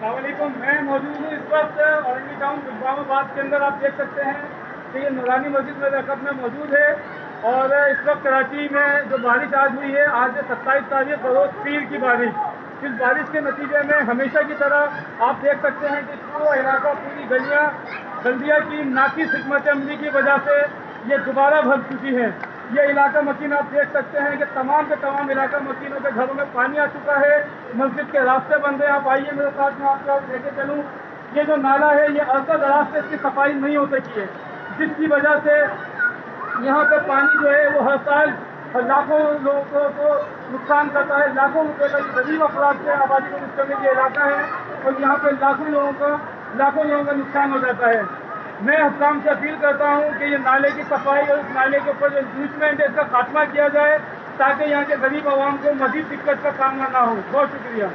अस्सलामुअलैकुम। मैं मौजूद हूँ इस वक्त औरंगी टाउन इस्लामाबाद के अंदर। आप देख सकते हैं कि ये नूरानी मस्जिद मेरे रकब में मौजूद है। और इस वक्त कराची में जो बारिश आज हुई है, आज 27 तारीख बरोज पीर की बारिश। इस बारिश के नतीजे में हमेशा की तरह आप देख सकते हैं कि पूरा इलाका, पूरी गलियाँ बल्दिया की नाकिस हिकमत अमली की वजह से ये दोबारा भर चुकी है। ये इलाका मकीन आप देख सकते हैं कि तमाम के तमाम इलाका मकीनों के घरों में पानी आ चुका है। मस्जिद के रास्ते बंद हैं। आप आइए मेरे साथ में, आपको लेके चलूँ। ये जो नाला है, ये अरसा दराज से इसकी सफाई नहीं हो सकी है, जिसकी वजह से यहाँ पे पानी जो है वो हर साल लाखों लोगों को नुकसान करता है। लाखों रुपए का गरीब अफराद से आबादी को मुश्तमिल ये इलाका है और यहाँ पे लाखों लोगों का नुकसान हो जाता है। मैं हुक्काम से अपील करता हूँ कि ये नाले की सफाई और इस नाले के ऊपर जो इंक्रीजमेंट है, इसका खात्मा किया जाए ताकि यहाँ के गरीब आवाम को मजीद दिक्कत का सामना ना हो। बहुत शुक्रिया।